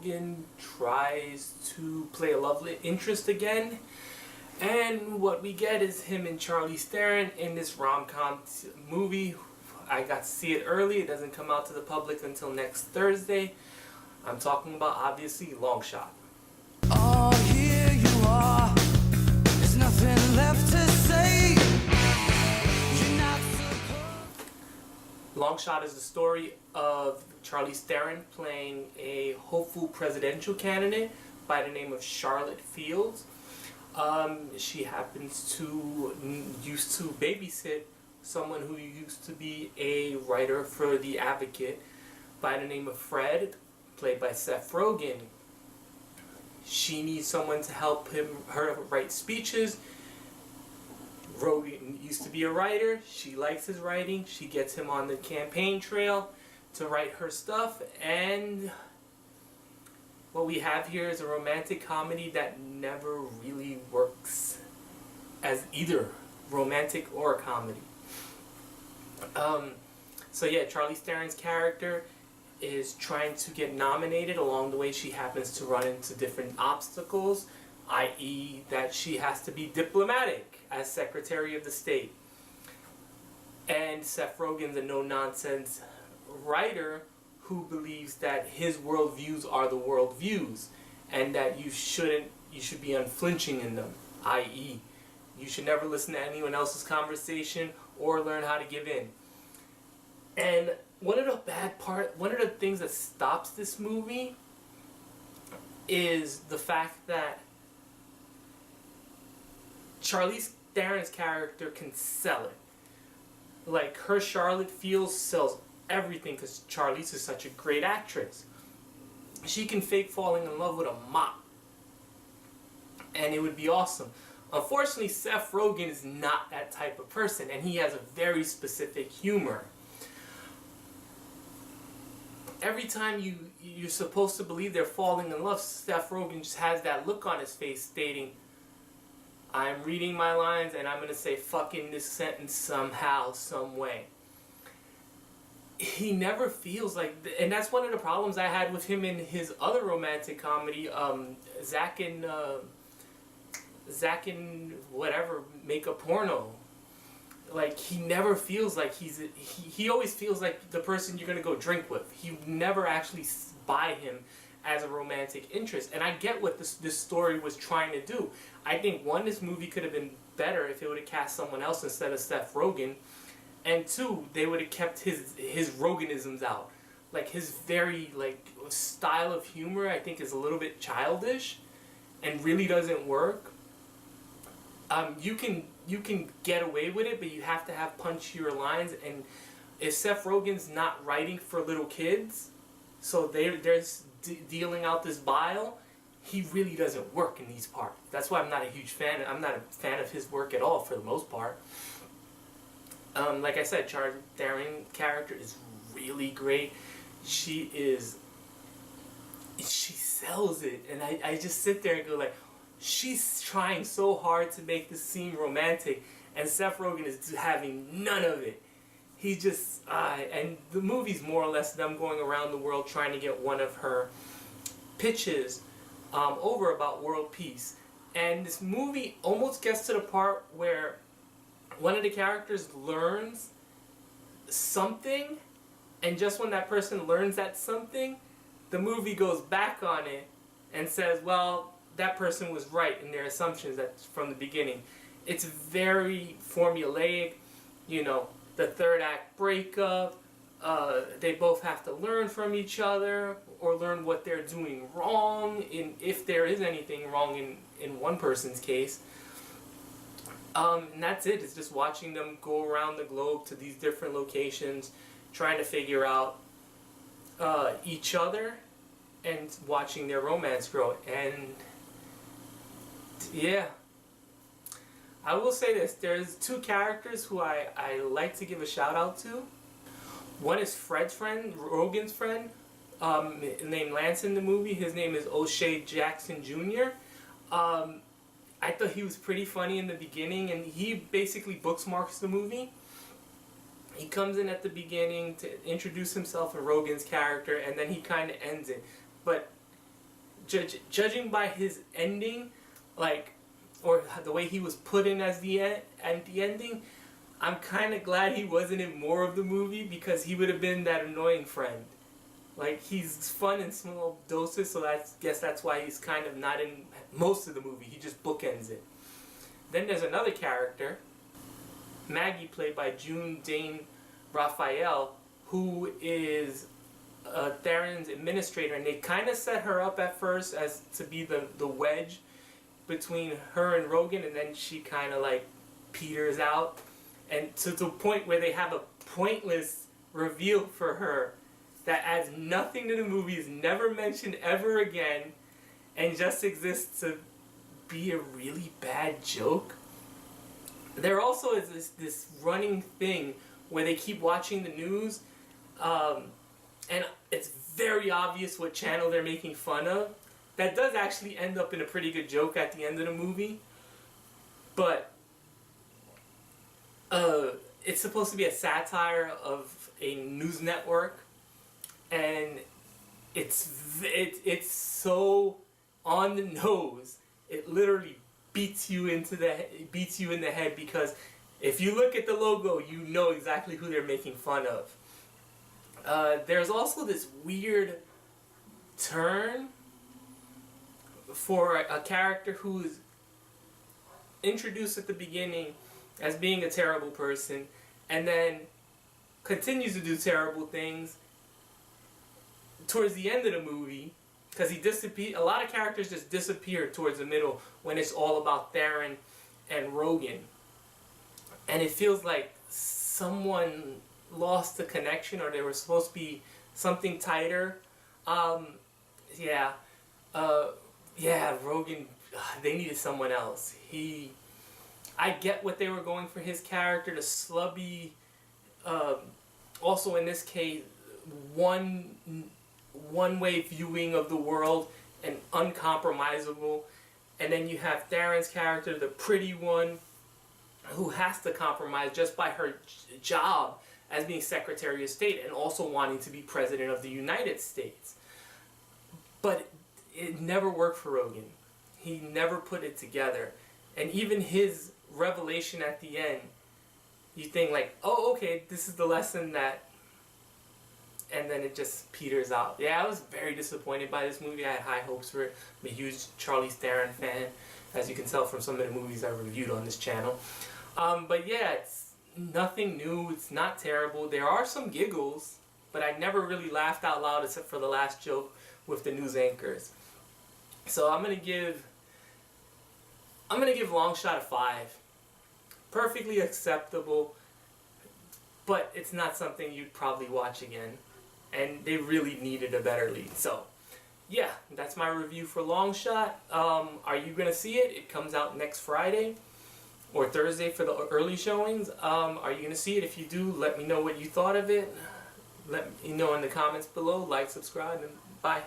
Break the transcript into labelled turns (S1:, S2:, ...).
S1: Rogen tries to play a love interest again, and what we get is him and Charlize Theron in this rom-com movie. I got to see it early. It doesn't come out to the public until next Thursday. I'm talking about, obviously, Long Shot.
S2: Oh, here you are. There's nothing left to say. You're not supposed.
S1: Long Shot is the story of Charlize Theron playing a hopeful presidential candidate by the name of Charlotte Fields. She happens to used to babysit someone who used to be a writer for The Advocate by the name of Fred, played by Seth Rogen. She needs someone to help her write speeches. Rogen used to be a writer. She likes his writing. She gets him on the campaign trail to write her stuff, and what we have here is a romantic comedy that never really works as either romantic or a comedy. So yeah, Charlize Theron's character is trying to get nominated. Along the way, she happens to run into different obstacles, i.e. that she has to be diplomatic as Secretary of the State. And Seth Rogen's a no-nonsense writer who believes that his worldviews are the worldviews, and that you should be unflinching in them, i.e. you should never listen to anyone else's conversation or learn how to give in. And one of the things that stops this movie is the fact that Charlize Theron's character can sell it. Like, her Charlotte Fields sells everything because Charlize is such a great actress. She can fake falling in love with a mop, and it would be awesome. Unfortunately, Seth Rogen is not that type of person, and he has a very specific humor. Every time you're supposed to believe they're falling in love, Seth Rogen just has that look on his face stating, I'm reading my lines and I'm going to say fucking this sentence somehow, some way. He never feels like, and that's one of the problems I had with him in his other romantic comedy, Zack and whatever, Make a Porno. Like, he never feels like he always feels like the person you're going to go drink with. You never actually buy him as a romantic interest. And I get what this story was trying to do. I think, one, this movie could have been better if it would have cast someone else instead of Seth Rogen. And two, they would have kept his Rogenisms out. Like, his very, style of humor, I think, is a little bit childish and really doesn't work. You can get away with it, but you have to have punchier lines. And if Seth Rogen's not writing for little kids, so they're dealing out this bile, he really doesn't work in these parts. That's why I'm not a huge fan. I'm not a fan of his work at all for the most part. Like I said, Charlize Theron's character is really great. She sells it, and I just sit there and go like, she's trying so hard to make this seem romantic, and Seth Rogen is having none of it. He just, and the movie's more or less them going around the world trying to get one of her pitches over about world peace. And this movie almost gets to the part where one of the characters learns something, and just when that person learns that something, the movie goes back on it and says, well, that person was right in their assumptions from the beginning. It's very formulaic, the third act breakup, they both have to learn from each other or learn what they're doing wrong, if there is anything wrong in one person's case. And that's it. It's just watching them go around the globe to these different locations, trying to figure out each other and watching their romance grow. And yeah, I will say this. There's two characters who I like to give a shout out to. One is Fred's friend, Rogen's friend, named Lance in the movie. His name is O'Shea Jackson Jr. I thought he was pretty funny in the beginning, and he basically bookmarks the movie. He comes in at the beginning to introduce himself and Rogen's character, and then he kind of ends it. But judging by his ending, like, or the way he was put in as the ending, I'm kind of glad he wasn't in more of the movie, because he would have been that annoying friend. Like, he's fun in small doses, so I guess that's why he's kind of not in most of the movie. He just bookends it. Then there's another character, Maggie, played by June Dane Raphael, who is Theron's administrator, and they kind of set her up at first as to be the wedge between her and Rogen, and then she kind of like peters out, and to the point where they have a pointless reveal for her that adds nothing to the movie, is never mentioned ever again, and just exists to be a really bad joke. There also is this running thing where they keep watching the news, and it's very obvious what channel they're making fun of. That does actually end up in a pretty good joke at the end of the movie, but it's supposed to be a satire of a news network, and it's so on the nose. It literally beats you in the head, because if you look at the logo, you know exactly who they're making fun of. There's also this weird turn for a character who's introduced at the beginning as being a terrible person, and then continues to do terrible things towards the end of the movie, because a lot of characters just disappear towards the middle when it's all about Theron and Rogen, and it feels like someone lost the connection, or there was supposed to be something tighter. Rogen, they needed someone else. I get what they were going for his character, the slubby, also in this case, one-way viewing of the world and uncompromisable. And then you have Theron's character, the pretty one, who has to compromise just by her job as being Secretary of State and also wanting to be President of the United States. But it never worked for Rogen. He never put it together. And even his revelation at the end, you think like, oh, okay, this is the lesson that... And then it just peters out. Yeah, I was very disappointed by this movie. I had high hopes for it. I'm a huge Charlize Theron fan, as you can tell from some of the movies I reviewed on this channel. But yeah, it's nothing new. It's not terrible. There are some giggles, but I never really laughed out loud except for the last joke with the news anchors. So I'm gonna give Long Shot a 5. Perfectly acceptable, but it's not something you'd probably watch again. And they really needed a better lead. So, yeah, that's my review for Long Shot. Are you going to see it? It comes out next Friday or Thursday for the early showings. Are you going to see it? If you do, let me know what you thought of it. Let me know in the comments below. Like, subscribe, and bye.